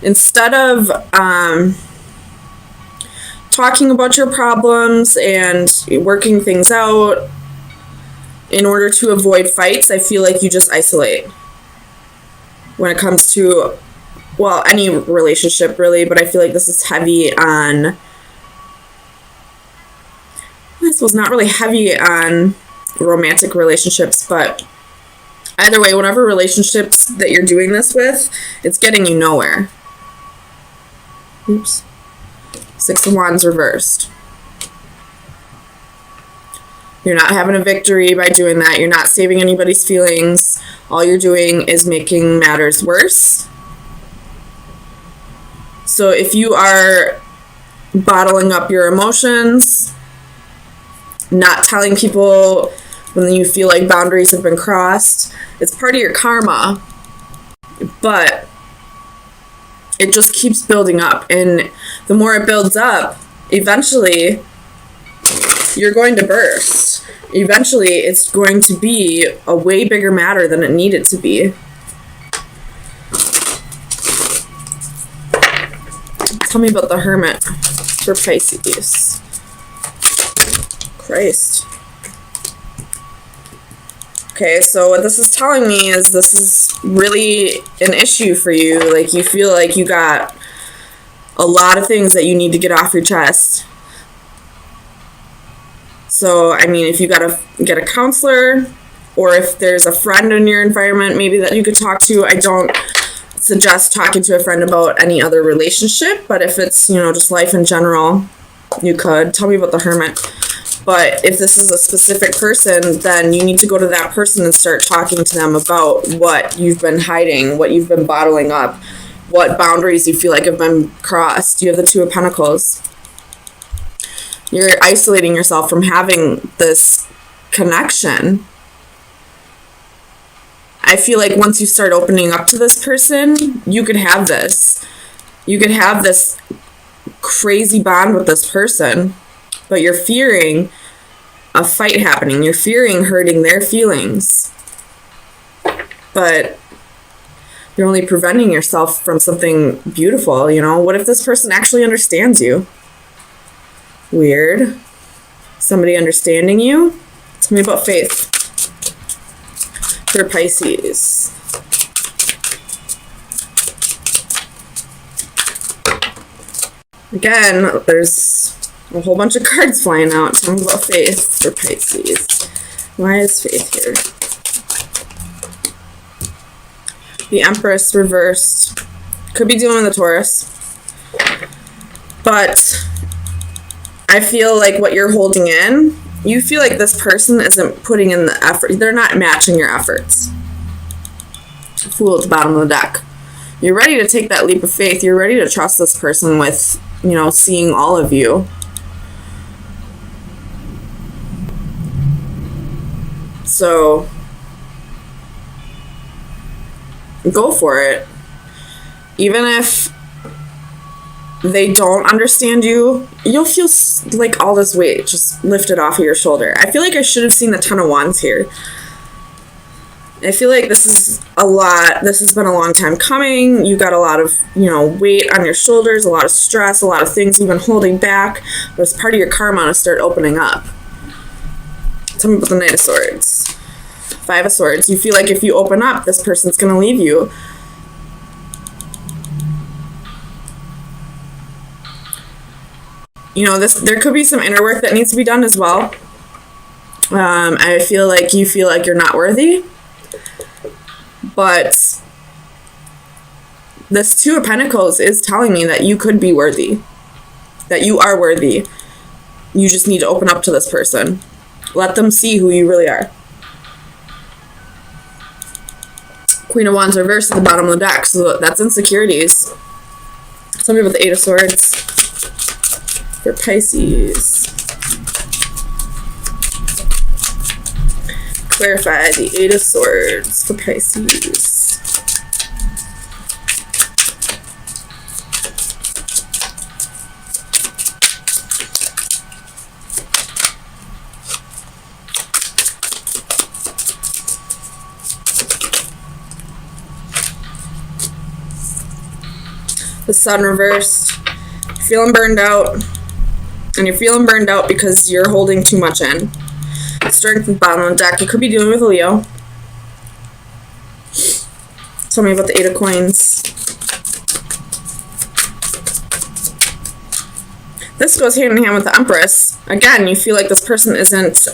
instead of talking about your problems and working things out in order to avoid fights, I feel like you just isolate when it comes to, well, any relationship really, but I feel like this is heavy on, this was not really heavy on romantic relationships, but either way, whatever relationships that you're doing this with, it's getting you nowhere. Oops. Six of Wands reversed. You're not having a victory by doing that. You're not saving anybody's feelings. All you're doing is making matters worse. So if you are bottling up your emotions, not telling people when you feel like boundaries have been crossed, it's part of your karma. But it just keeps building up. And the more it builds up, eventually you're going to burst. Eventually it's going to be a way bigger matter than it needed to be. Tell me about the Hermit for Pisces. Christ. Okay, so what this is telling me is this is really an issue for you. Like, you feel like you got a lot of things that you need to get off your chest. So, I mean, if you gotta get a counselor, or if there's a friend in your environment maybe that you could talk to, I don't suggest talking to a friend about any other relationship, but if it's, you know, just life in general, you could. Tell me about the Hermit. But if this is a specific person, then you need to go to that person and start talking to them about what you've been hiding, what you've been bottling up, what boundaries you feel like have been crossed. You have the Two of Pentacles. You're isolating yourself from having this connection. I feel like once you start opening up to this person, you could have this. You could have this crazy bond with this person. But you're fearing a fight happening. You're fearing hurting their feelings. But you're only preventing yourself from something beautiful, you know? What if this person actually understands you? Weird. Somebody understanding you? Tell me about faith for Pisces. Again, there's a whole bunch of cards flying out. Tell me about faith for Pisces. Why is faith here? The Empress reversed. Could be dealing with a Taurus. But I feel like what you're holding in, you feel like this person isn't putting in the effort. They're not matching your efforts. Fool at the bottom of the deck. You're ready to take that leap of faith. You're ready to trust this person with, you know, seeing all of you. So go for it. Even if they don't understand you, you'll feel like all this weight just lifted off of your shoulder. I feel like I should have seen the Ten of Wands here. I feel like this is a lot. This has been a long time coming. You got a lot of, you know, weight on your shoulders, a lot of stress, a lot of things you've been holding back. But it's part of your karma to start opening up. Tell me about the Knight of Swords. Five of Swords. You feel like if you open up, this person's going to leave you. You know, there could be some inner work that needs to be done as well. I feel like you feel like you're not worthy. But this Two of Pentacles is telling me that you could be worthy. That you are worthy. You just need to open up to this person. Let them see who you really are. Queen of Wands reversed at the bottom of the deck. So that's insecurities. Tell me about the Eight of Swords for Pisces. Clarify the Eight of Swords for Pisces. The Sun reversed. Feeling burned out. And you're feeling burned out because you're holding too much in. Strength at the bottom of the deck. You could be dealing with a Leo. Tell me about the Eight of Coins. This goes hand in hand with the Empress. Again, you feel like this person isn't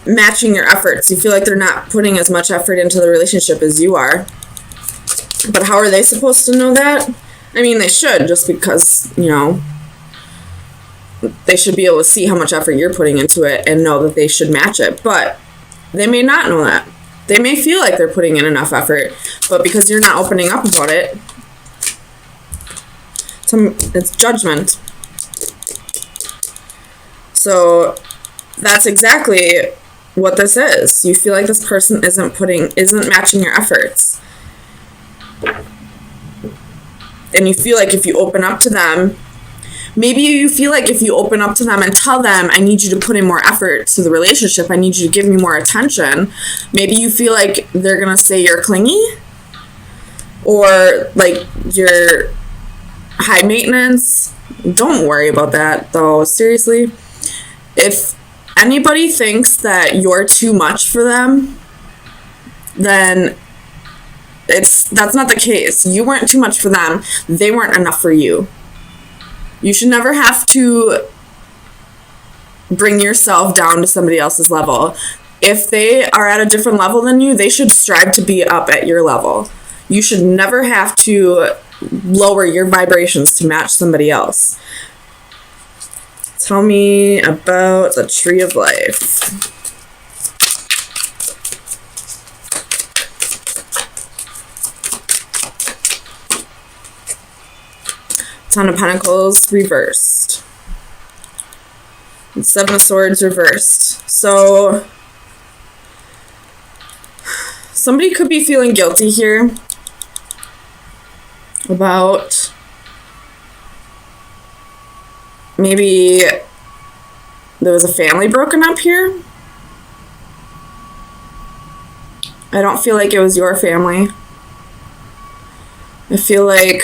matching your efforts. You feel like they're not putting as much effort into the relationship as you are. But how are they supposed to know that? I mean, they should, just because, you know, they should be able to see how much effort you're putting into it and know that they should match it. But they may not know that. They may feel like they're putting in enough effort, but because you're not opening up about it, it's judgment. So that's exactly what this is. You feel like this person isn't matching your efforts. And you feel like if you open up to them, maybe you feel like if you open up to them and tell them, I need you to put in more effort to the relationship, I need you to give me more attention, maybe you feel like they're going to say you're clingy or like you're high maintenance. Don't worry about that, though. Seriously, if anybody thinks that you're too much for them, then that's not the case. You weren't too much for them. They weren't enough for you. You should never have to bring yourself down to somebody else's level. If they are at a different level than you, they should strive to be up at your level. You should never have to lower your vibrations to match somebody else. Tell me about the Tree of Life. Ten of Pentacles reversed. And Seven of Swords reversed. So somebody could be feeling guilty here about maybe there was a family broken up here. I don't feel like it was your family. I feel like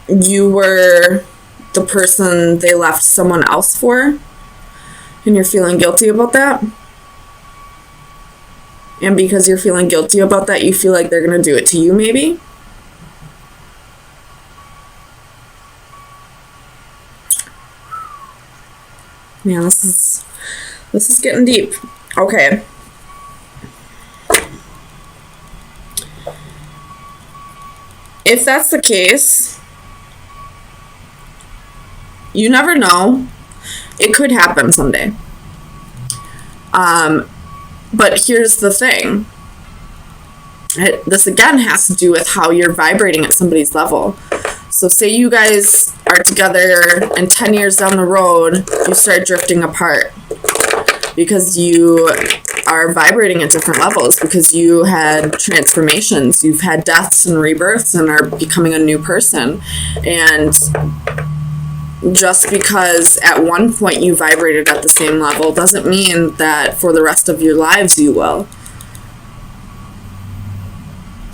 you were the person they left someone else for, and you're feeling guilty about that. And because you're feeling guilty about that, you feel like they're going to do it to you, maybe. Man, this is getting deep. Okay. If that's the case, you never know. It could happen someday. But here's the thing. This again has to do with how you're vibrating at somebody's level. So say you guys are together and 10 years down the road, you start drifting apart because you are vibrating at different levels, because you had transformations, you've had deaths and rebirths and are becoming a new person. And just because at one point you vibrated at the same level doesn't mean that for the rest of your lives you will.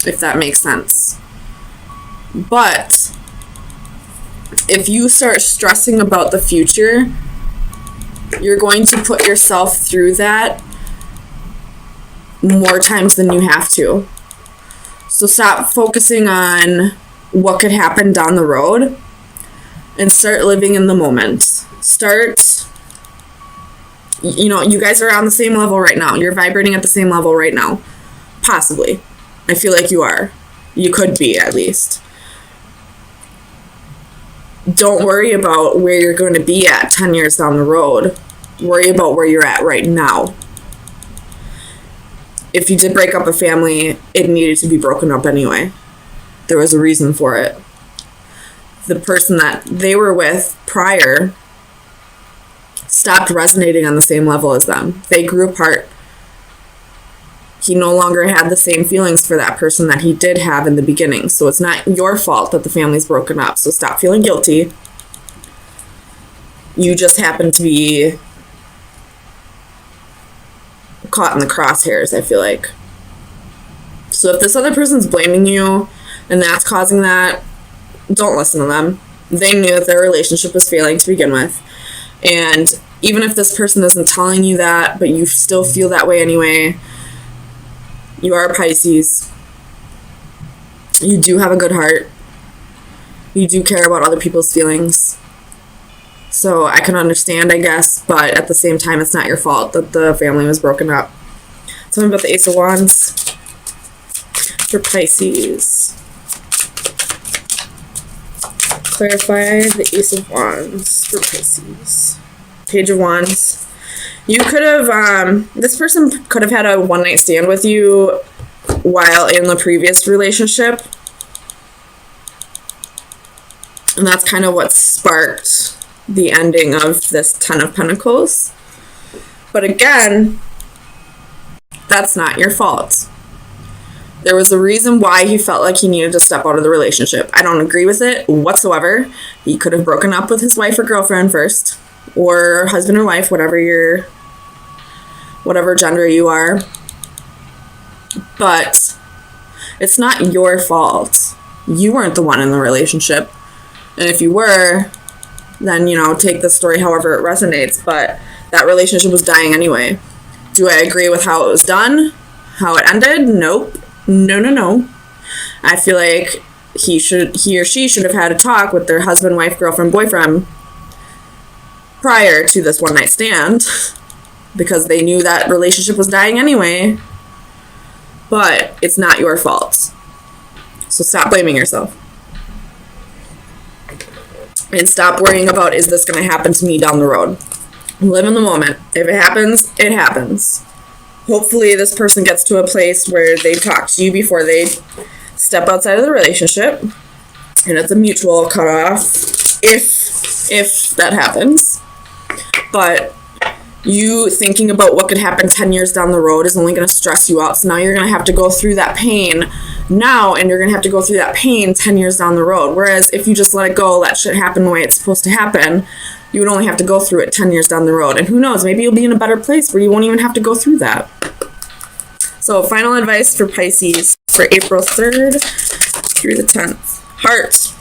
If that makes sense. But if you start stressing about the future, you're going to put yourself through that more times than you have to. So stop focusing on what could happen down the road and start living in the moment. Start, you guys are on the same level right now. You're vibrating at the same level right now. Possibly. I feel like you are. You could be, at least. Don't worry about where you're going to be at 10 years down the road. Worry about where you're at right now. If you did break up a family, it needed to be broken up anyway. There was a reason for it. The person that they were with prior stopped resonating on the same level as them. They grew apart. He no longer had the same feelings for that person that he did have in the beginning. So it's not your fault that the family's broken up. So stop feeling guilty. You just happen to be caught in the crosshairs, I feel like. So if this other person's blaming you and that's causing that, don't listen to them. They knew that their relationship was failing to begin with. And even if this person isn't telling you that, but you still feel that way anyway, you are a Pisces. You do have a good heart. You do care about other people's feelings. So I can understand, I guess, but at the same time, it's not your fault that the family was broken up. Tell me about the Ace of Wands for Pisces. Clarify the Ace of Wands for Pisces. Page of Wands. You could have, this person could have had a one-night stand with you while in the previous relationship. And that's kind of what sparked the ending of this Ten of Pentacles. But again, that's not your fault. There was a reason why he felt like he needed to step out of the relationship. I don't agree with it whatsoever. He could have broken up with his wife or girlfriend first, or husband or wife, whatever gender you are. But it's not your fault. You weren't the one in the relationship. And if you were, then, take the story however it resonates. But that relationship was dying anyway. Do I agree with how it was done? How it ended? Nope. No. I feel like he or she should have had a talk with their husband, wife, girlfriend, boyfriend prior to this one-night stand, because they knew that relationship was dying anyway. But it's not your fault. So stop blaming yourself. And stop worrying about, is this going to happen to me down the road? Live in the moment. If it happens, it happens. Hopefully this person gets to a place where they've talked to you before they step outside of the relationship. And it's a mutual cutoff, if that happens. But you thinking about what could happen 10 years down the road is only going to stress you out. So now you're going to have to go through that pain now, and you're going to have to go through that pain 10 years down the road. Whereas if you just let it go, let shit happen the way it's supposed to happen, you would only have to go through it 10 years down the road. And who knows, maybe you'll be in a better place where you won't even have to go through that. So final advice for Pisces for April 3rd through the 10th. Heart.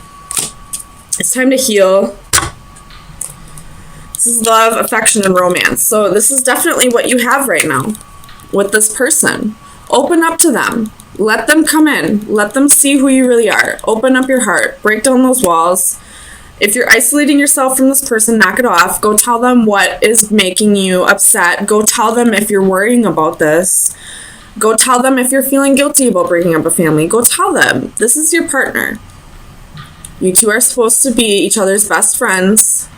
It's time to heal. This is love, affection, and romance. So this is definitely what you have right now with this person. Open up to them. Let them come in. Let them see who you really are. Open up your heart. Break down those walls. If you're isolating yourself from this person, knock it off. Go tell them what is making you upset. Go tell them if you're worrying about this. Go tell them if you're feeling guilty about breaking up a family. Go tell them. This is your partner. You two are supposed to be each other's best friends.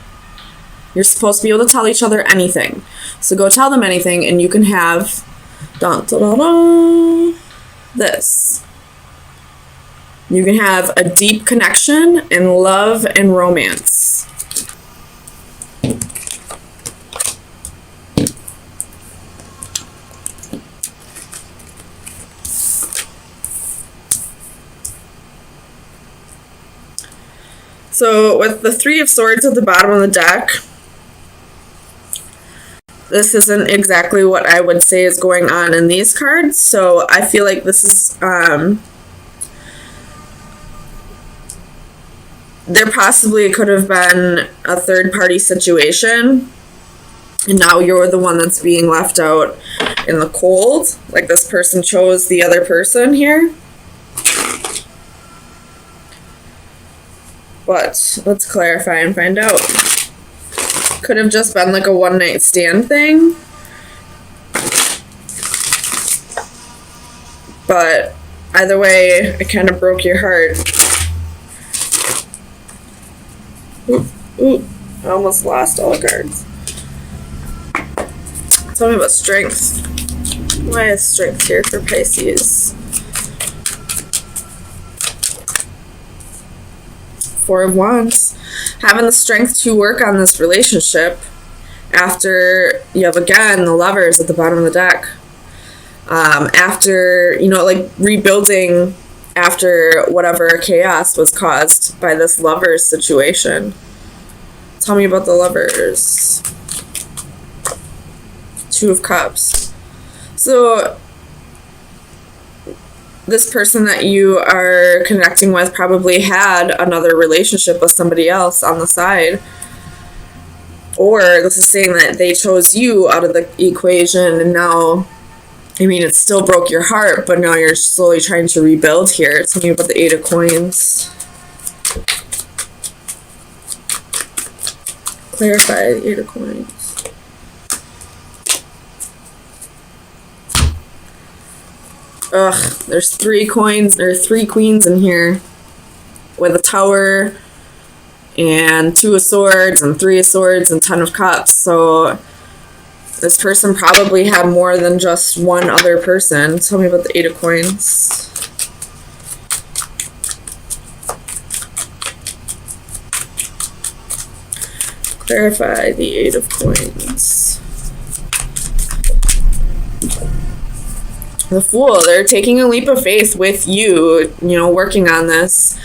You're supposed to be able to tell each other anything. So go tell them anything, and you can have this. You can have a deep connection in love and romance. So with the Three of Swords at the bottom of the deck, this isn't exactly what I would say is going on in these cards. So I feel like this is, there possibly could have been a third-party situation, and now you're the one that's being left out in the cold. Like this person chose the other person here. But let's clarify and find out. Could have just been like a one-night stand thing. But either way, it kind of broke your heart. Ooh, I almost lost all the cards. Tell me about strength. Why is strength here for Pisces? Four of Wands. Having the strength to work on this relationship after you have, again, the Lovers at the bottom of the deck. After, like rebuilding after whatever chaos was caused by this Lovers situation. Tell me about the Lovers. Two of Cups. So this person that you are connecting with probably had another relationship with somebody else on the side. Or this is saying that they chose you out of the equation, and now, I mean, it still broke your heart, but now you're slowly trying to rebuild here. Tell me about the 8 of Coins. Clarify the 8 of Coins. Ugh, there's 3 coins, or 3 queens in here with a Tower and 2 of Swords and 3 of Swords and 10 of Cups. So this person probably had more than just one other person. Tell me about the 8 of Coins. Clarify the 8 of Coins. The Fool, they're taking a leap of faith with you, you know, working on this,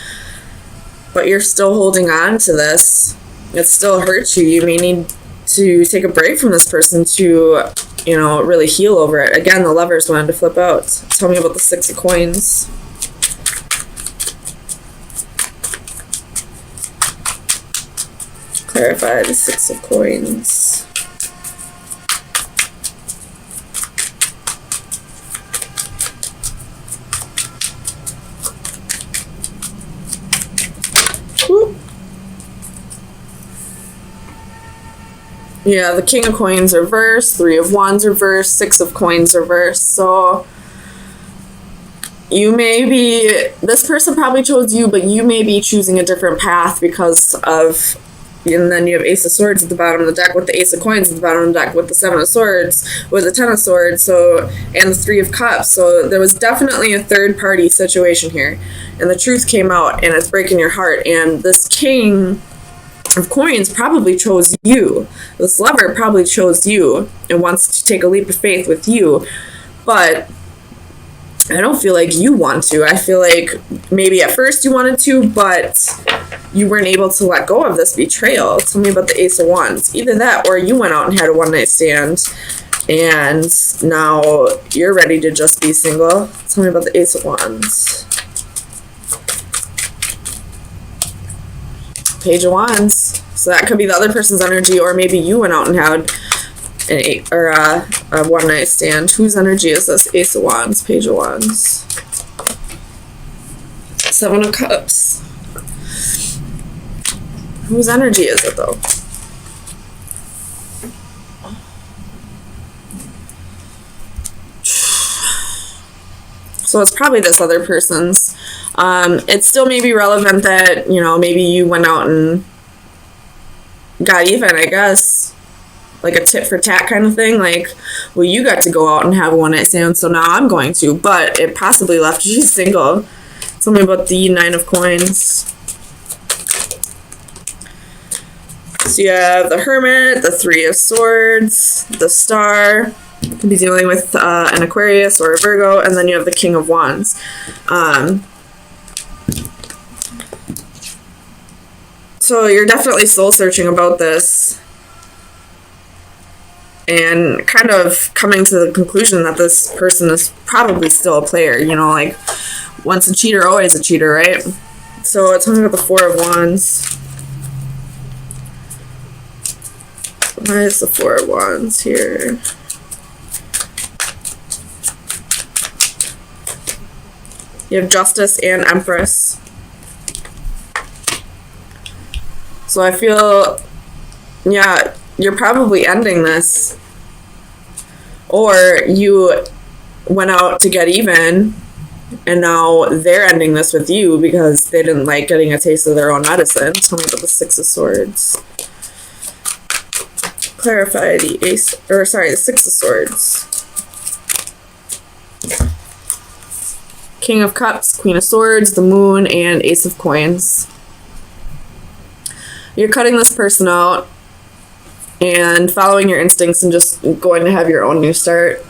but you're still holding on to this. It still hurts you. You may need to take a break from this person to, you know, really heal over it. Again, the Lovers wanted to flip out. Tell me about the 6 of Coins. Clarify the 6 of Coins. Yeah, the King of Coins reversed, 3 of Wands reversed, 6 of Coins reversed. So you may be, this person probably chose you, but you may be choosing a different path because of, and then you have Ace of Swords at the bottom of the deck with the Ace of Coins at the bottom of the deck with the 7 of Swords, with the 10 of Swords, so, and the 3 of Cups. So there was definitely a third party situation here. And the truth came out, and it's breaking your heart. And this King of Coins probably chose you. This Lover probably chose you and wants to take a leap of faith with you. But I don't feel like you want to. I feel like maybe at first you wanted to, but you weren't able to let go of this betrayal. Tell me about the Ace of Wands. Either that, or you went out and had a one-night stand, and now you're ready to just be single. Tell me about the Ace of Wands. Page of Wands. So that could be the other person's energy, or maybe you went out and had a one-night stand. Whose energy is this? Ace of Wands, Page of Wands. 7 of Cups. Whose energy is it, though? So it's probably this other person's. It still may be relevant that, you know, maybe you went out and got even, I guess. Like a tit for tat kind of thing. Like, well, you got to go out and have a one-night stand, so now I'm going to. But it possibly left you single. Tell me about the 9 of Coins. So you have the Hermit, the 3 of Swords, the Star. You could be dealing with an Aquarius or a Virgo, and then you have the King of Wands. So you're definitely soul searching about this, and kind of coming to the conclusion that this person is probably still a player. You know, like, once a cheater, always a cheater, right? So it's something about the 4 of Wands. Why is the 4 of Wands here? You have Justice and Empress. So I feel, yeah, you're probably ending this. Or you went out to get even, and now they're ending this with you because they didn't like getting a taste of their own medicine. Tell me about the 6 of Swords. Clarify the the 6 of Swords. King of Cups, Queen of Swords, the Moon, and Ace of Coins. You're cutting this person out and following your instincts and just going to have your own new start.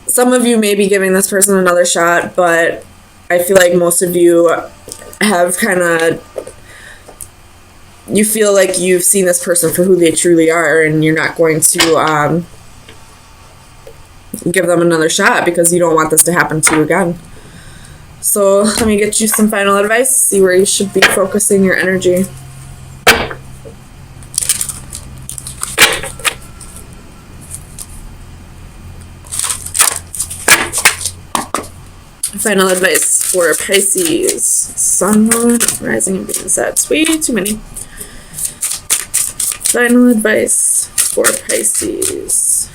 Some of you may be giving this person another shot, but I feel like most of you have kind of, you feel like you've seen this person for who they truly are, and you're not going to give them another shot because you don't want this to happen to you again. So let me get you some final advice, see where you should be focusing your energy. Final advice for Pisces. Sun, Moon, Rising, and Venus. That's way too many. Final advice for Pisces.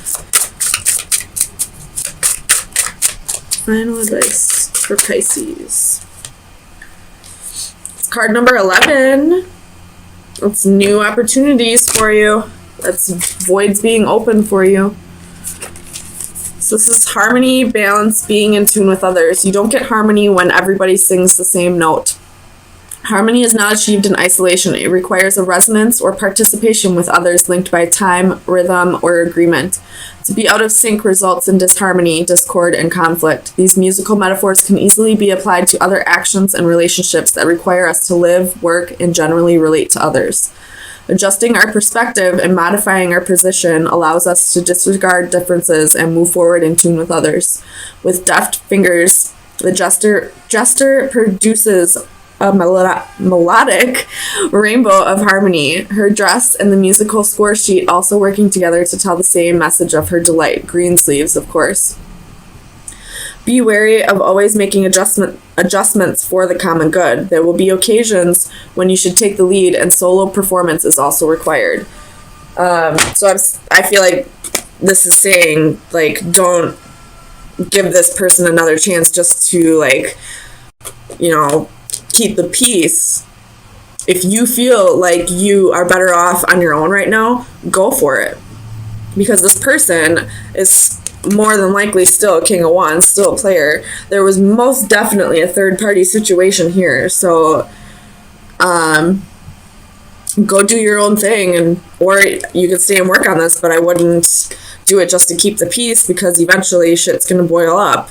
Final advice for Pisces. It's card number 11. It's new opportunities for you. That's voids being open for you. So this is harmony, balance, being in tune with others. You don't get harmony when everybody sings the same note. Harmony is not achieved in isolation. It requires a resonance or participation with others linked by time, rhythm, or agreement. To be out of sync results in disharmony, discord, and conflict. These musical metaphors can easily be applied to other actions and relationships that require us to live, work, and generally relate to others. Adjusting our perspective and modifying our position allows us to disregard differences and move forward in tune with others. With deft fingers, the jester produces a melodic rainbow of harmony, her dress and the musical score sheet also working together to tell the same message of her delight. Green sleeves, of course. Be wary of always making adjustments for the common good. There will be occasions when you should take the lead, and solo performance is also required. So I feel like this is saying, like, don't give this person another chance just to, like, you know, keep the peace. If you feel like you are better off on your own right now, go for it. Because this person is more than likely still a King of Wands, still a player. There was most definitely a third party situation here. So go do your own thing, and or you could stay and work on this, but I wouldn't do it just to keep the peace, because eventually shit's gonna boil up.